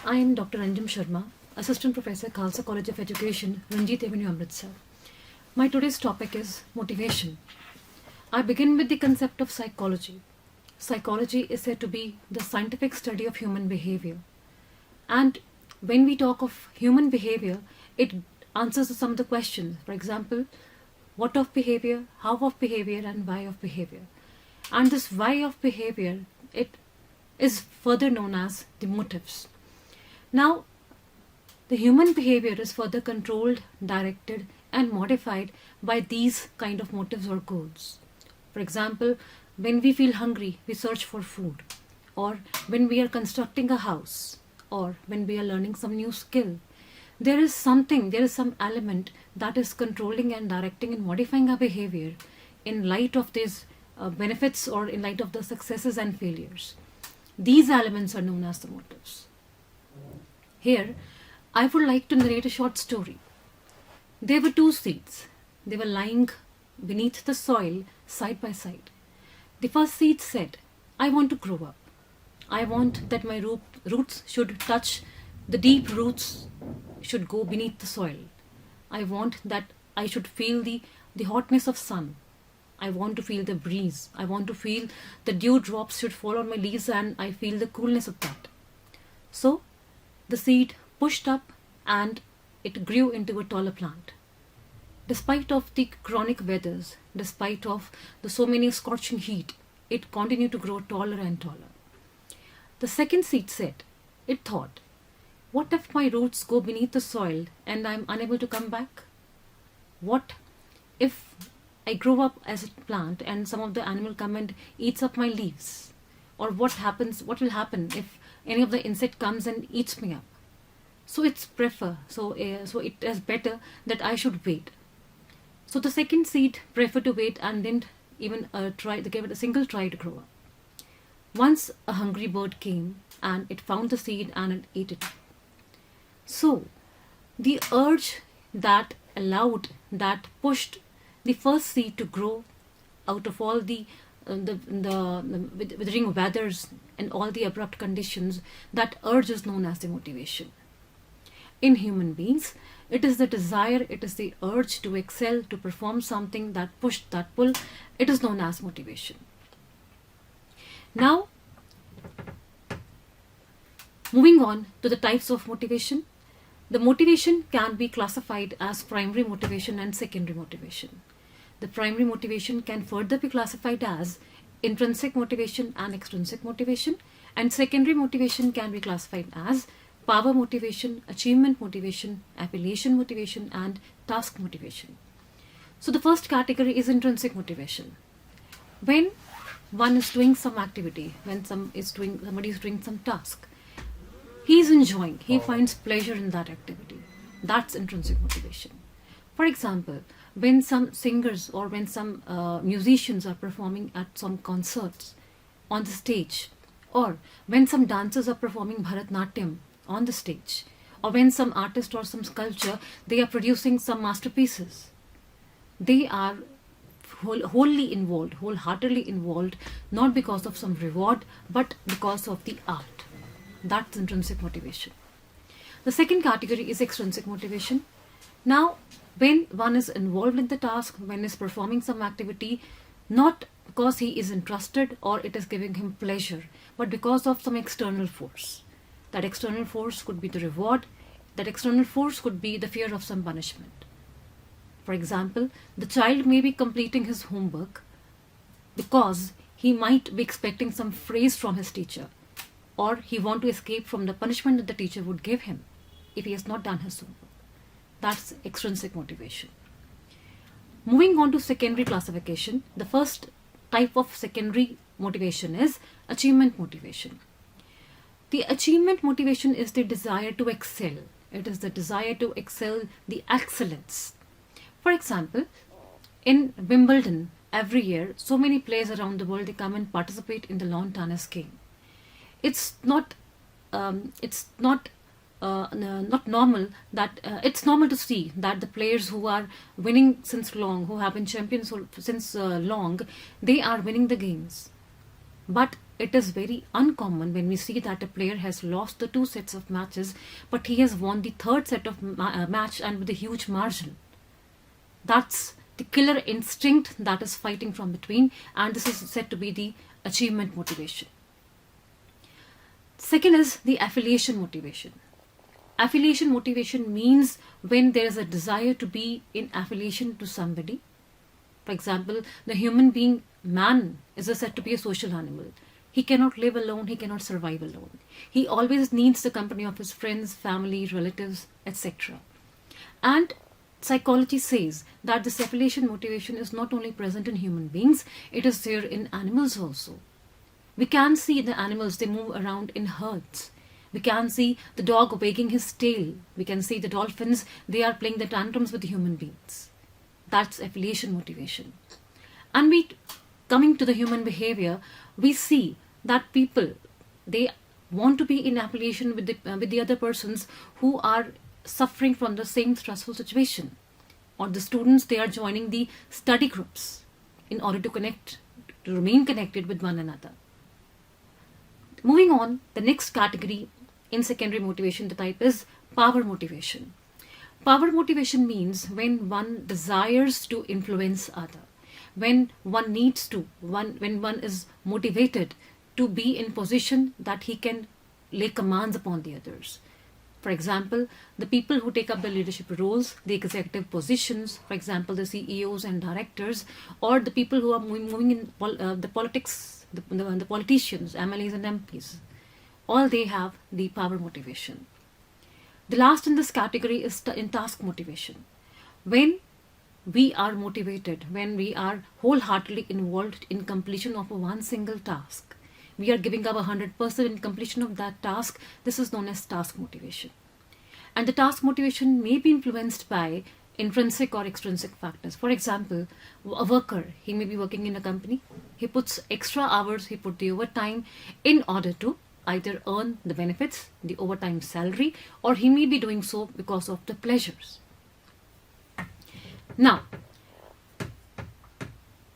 I am Dr. Anjun Sharma, Assistant Professor, Khalsa College of Education, Ranjit Avenue, Amritsar. My today's topic is motivation. I begin with the concept of psychology. Psychology is said to be the scientific study of human behavior. And when we talk of human behavior, it answers some of the questions. For example, what of behavior, how of behavior, and why of behavior. And this why of behavior, it is further known as the motives. Now, the human behavior is further controlled, directed, and modified by these kind of motives or goals. For example, when we feel hungry, we search for food, or when we are constructing a house, or when we are learning some new skill. There is some element that is controlling and directing and modifying our behavior in light of these benefits or in light of the successes and failures. These elements are known as the motives. Here, I would like to narrate a short story. There were two seeds. They were lying beneath the soil side by side. The first seed said, I want to grow up. I want that my roots should touch, the deep roots should go beneath the soil. I want that I should feel the hotness of sun. I want to feel the breeze. I want to feel the dew drops should fall on my leaves and I feel the coolness of that. So, the seed pushed up and it grew into a taller plant. Despite of the chronic weathers, despite of the so many scorching heat, it continued to grow taller and taller. The second seed said, it thought, what if my roots go beneath the soil and I am unable to come back? What if I grow up as a plant and some of the animal come and eats up my leaves? Or what will happen if any of the insect comes and eats me up? So it is better that I should wait. So the second seed preferred to wait and didn't even try. They gave it a single try to grow up. Once a hungry bird came and it found the seed and it ate it. So the urge that pushed the first seed to grow out of all the withering weathers and all the abrupt conditions, that urge is known as the motivation. In human beings, it is the desire, it is the urge to excel, to perform something, that push, that pull, it is known as motivation. Now, moving on to the types of motivation. The motivation can be classified as primary motivation and secondary motivation. The primary motivation can further be classified as intrinsic motivation and extrinsic motivation, and secondary motivation can be classified as power motivation, achievement motivation, affiliation motivation, and task motivation. So the first category is intrinsic motivation. When one is doing some activity, when somebody is doing some task, he is enjoying, he finds pleasure in that activity. That's intrinsic motivation. For example, when some singers or when some musicians are performing at some concerts on the stage, or when some dancers are performing Bharatnatyam on the stage, or when some artist or some sculpture, they are producing some masterpieces, they are wholly involved, wholeheartedly involved, not because of some reward, but because of the art. That's intrinsic motivation. The second category is extrinsic motivation. Now, when one is involved in the task, when is performing some activity, not because he is interested or it is giving him pleasure, but because of some external force. That external force could be the reward, that external force could be the fear of some punishment. For example, the child may be completing his homework because he might be expecting some praise from his teacher, or he wants to escape from the punishment that the teacher would give him if he has not done his homework. That's extrinsic motivation. Moving on to secondary classification, the first type of secondary motivation is achievement motivation. The achievement motivation is the desire to excel. It is the desire to excel, the excellence. For example, in Wimbledon, every year, so many players around the world, they come and participate in the lawn tennis game. It's not normal that it's normal to see that the players who are winning since long, who have been champions since long, they are winning the games. But it is very uncommon when we see that a player has lost the 2 sets of matches, but he has won the third set of match and with a huge margin. That's the killer instinct that is fighting from between, and this is said to be the achievement motivation. Second is the affiliation motivation. Affiliation motivation means when there is a desire to be in affiliation to somebody. For example, the human being man is said to be a social animal. He cannot live alone, he cannot survive alone. He always needs the company of his friends, family, relatives, etc. And psychology says that this affiliation motivation is not only present in human beings, it is there in animals also. We can see the animals, they move around in herds. We can see the dog wagging his tail. We can see the dolphins, they are playing the tantrums with the human beings. That's affiliation motivation. And coming to the human behavior, we see that people, they want to be in affiliation with the other persons who are suffering from the same stressful situation. Or the students, they are joining the study groups in order to remain connected with one another. Moving on, the next category in secondary motivation, the type is power motivation. Power motivation means when one desires to influence other, when one is motivated to be in position that he can lay commands upon the others. For example, the people who take up the leadership roles, the executive positions, for example, the CEOs and directors, or the people who are moving in the politics, the politicians, MLAs and MPs, all they have the power motivation. The last in this category is in task motivation. When we are motivated, when we are wholeheartedly involved in completion of one single task, we are giving up 100% in completion of that task, this is known as task motivation. And the task motivation may be influenced by intrinsic or extrinsic factors. For example, a worker, he may be working in a company, he puts extra hours, he put the overtime in order to either earn the benefits, the overtime salary, or he may be doing so because of the pleasures. Now,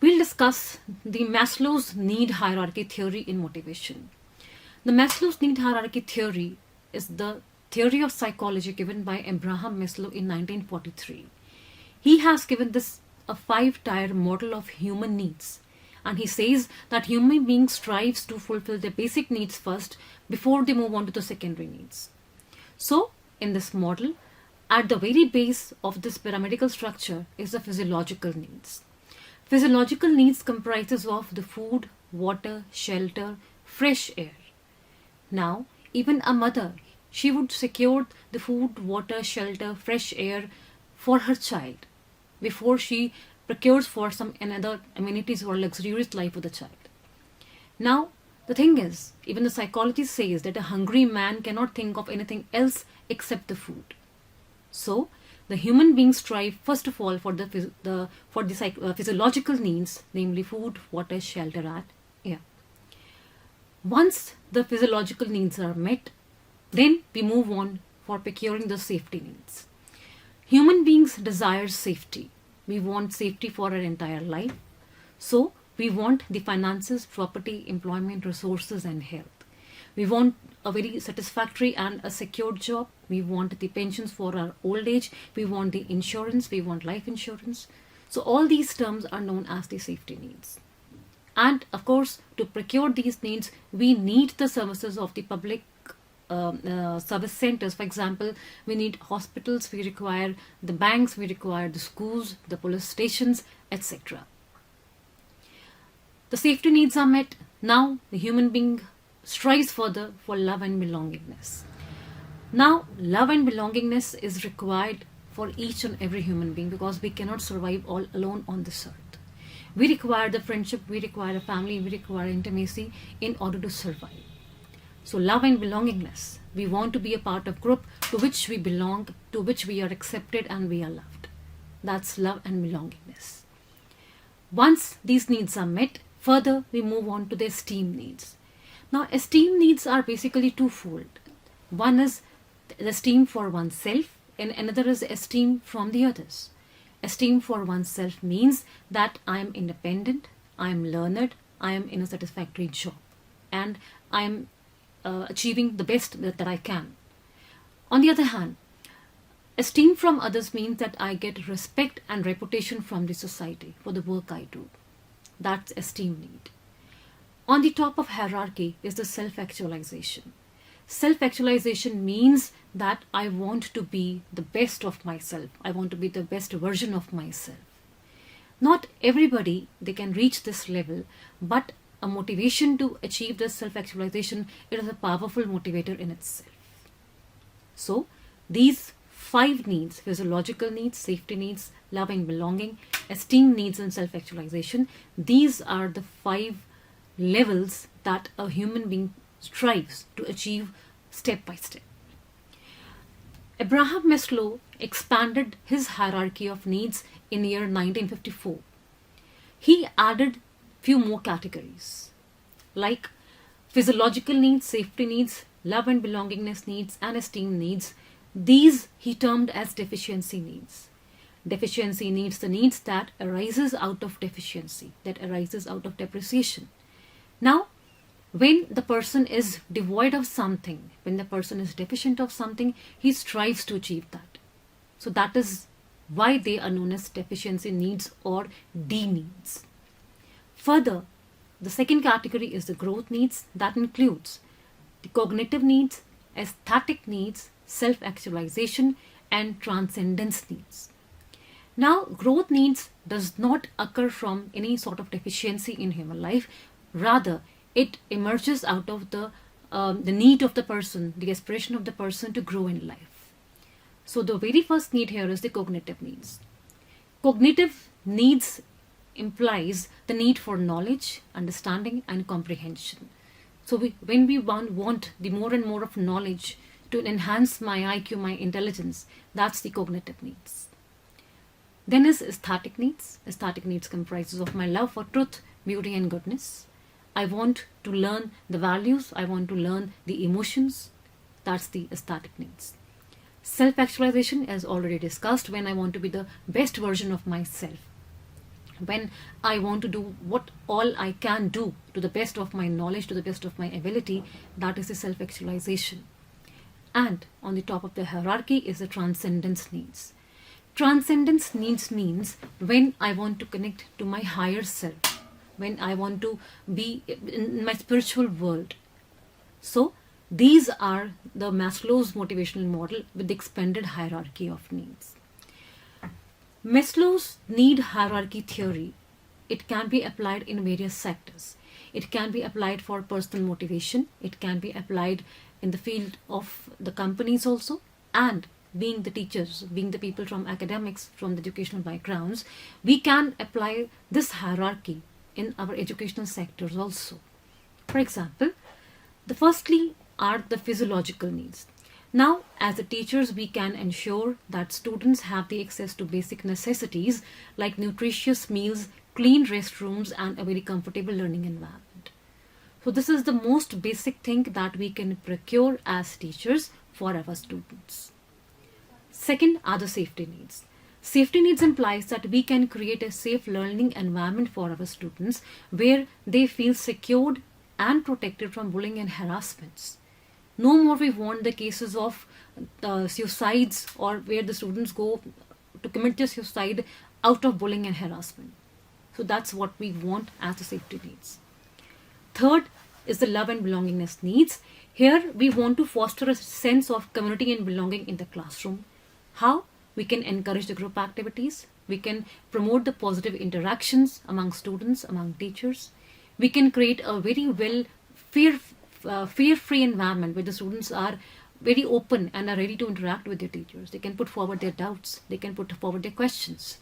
we'll discuss the Maslow's need hierarchy theory in motivation. The Maslow's need hierarchy theory is the theory of psychology given by Abraham Maslow in 1943. He has given this a 5-tier model of human needs, and he says that human beings strives to fulfill their basic needs first before they move on to the secondary needs. So, in this model, at the very base of this pyramidal structure is the physiological needs. Physiological needs comprises of the food, water, shelter, fresh air. Now, even a mother, she would secure the food, water, shelter, fresh air for her child before she procures for some another amenities or luxurious life for the child. Now, the thing is, even the psychology says that a hungry man cannot think of anything else except the food. So, the human beings strive first of all for the physiological needs, namely food, water, shelter, and air. Once the physiological needs are met, then we move on for procuring the safety needs. Human beings desire safety. We want safety for our entire life. So, we want the finances, property, employment, resources, and health. We want a very satisfactory and a secure job. We want the pensions for our old age. We want the insurance. We want life insurance. So, all these terms are known as the safety needs. And, of course, to procure these needs, we need the services of the public service centers. For example, we need hospitals, we require the banks, we require the schools, the police stations, etc. The safety needs are met. Now the human being strives further for love and belongingness. Now, love and belongingness is required for each and every human being because we cannot survive all alone on this earth. We require the friendship, we require a family, we require intimacy in order to survive. So love and belongingness. We want to be a part of group to which we belong, to which we are accepted and we are loved. That's love and belongingness. Once these needs are met, further we move on to the esteem needs. Now esteem needs are basically twofold. One is the esteem for oneself and another is esteem from the others. Esteem for oneself means that I am independent, I am learned, I am in a satisfactory job. and I'm achieving the best that I can. On the other hand, esteem from others means that I get respect and reputation from the society for the work I do. That's esteem need. On the top of hierarchy is the self-actualization. Self-actualization means that I want to be the best of myself. I want to be the best version of myself. Not everybody they can reach this level, but a motivation to achieve this self-actualization, it is a powerful motivator in itself. So these 5 needs, physiological needs, safety needs, love and belonging, esteem needs and self-actualization, these are the 5 levels that a human being strives to achieve step by step. Abraham Maslow expanded his hierarchy of needs in the year 1954. He added few more categories like physiological needs, safety needs, love and belongingness needs, and esteem needs. These he termed as deficiency needs. Deficiency needs, the needs that arises out of deficiency, that arises out of depreciation. Now, when the person is devoid of something, when the person is deficient of something, he strives to achieve that. So that is why they are known as deficiency needs or D needs. Further, the second category is the growth needs. That includes the cognitive needs, aesthetic needs, self-actualization, and transcendence needs. Now, growth needs does not occur from any sort of deficiency in human life. Rather, it emerges out of the need of the person, the aspiration of the person to grow in life. So the very first need here is the cognitive needs. Cognitive needs implies the need for knowledge, understanding, and comprehension. So when we want the more and more of knowledge to enhance my IQ, my intelligence, that's the cognitive needs. Then is aesthetic needs. Aesthetic needs comprises of my love for truth, beauty, and goodness. I want to learn the values. I want to learn the emotions. That's the aesthetic needs. Self-actualization, as already discussed, when I want to be the best version of myself. When I want to do what all I can do to the best of my knowledge, to the best of my ability, that is the self-actualization. And on the top of the hierarchy is the transcendence needs. Transcendence needs means when I want to connect to my higher self, when I want to be in my spiritual world. So these are the Maslow's motivational model with the expanded hierarchy of needs. Maslow's need hierarchy theory, it can be applied in various sectors. It can be applied for personal motivation. It can be applied in the field of the companies also, and being the teachers, being the people from academics, from the educational backgrounds, we can apply this hierarchy in our educational sectors also. For example, the firstly are the physiological needs. Now, as the teachers, we can ensure that students have the access to basic necessities like nutritious meals, clean restrooms, and a very comfortable learning environment. So this is the most basic thing that we can procure as teachers for our students. Second are the safety needs. Safety needs implies that we can create a safe learning environment for our students where they feel secured and protected from bullying and harassments. No more we want the cases of suicides or where the students go to commit their suicide out of bullying and harassment. So that's what we want as the safety needs. Third is the love and belongingness needs. Here we want to foster a sense of community and belonging in the classroom. How? We can encourage the group activities. We can promote the positive interactions among students, among teachers. We can create a very well fear-free environment where the students are very open and are ready to interact with their teachers. They can put forward their doubts. They can put forward their questions.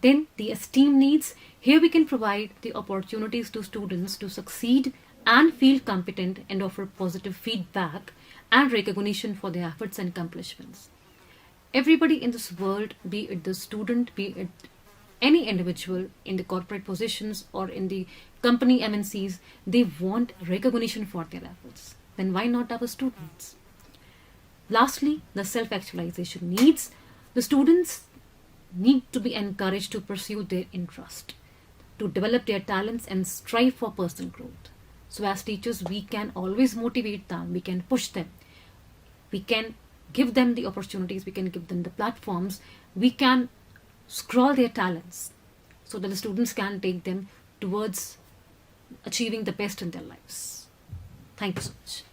Then the esteem needs. Here we can provide the opportunities to students to succeed and feel competent and offer positive feedback and recognition for their efforts and accomplishments. Everybody in this world, be it the student, be it any individual in the corporate positions or in the company MNCs, they want recognition for their efforts. Then why not our students? Lastly, the self-actualization needs. The students need to be encouraged to pursue their interest, to develop their talents and strive for personal growth. So as teachers, we can always motivate them, we can push them, we can give them the opportunities, we can give them the platforms, we can scroll their talents so that the students can take them towards achieving the best in their lives. Thank you so much.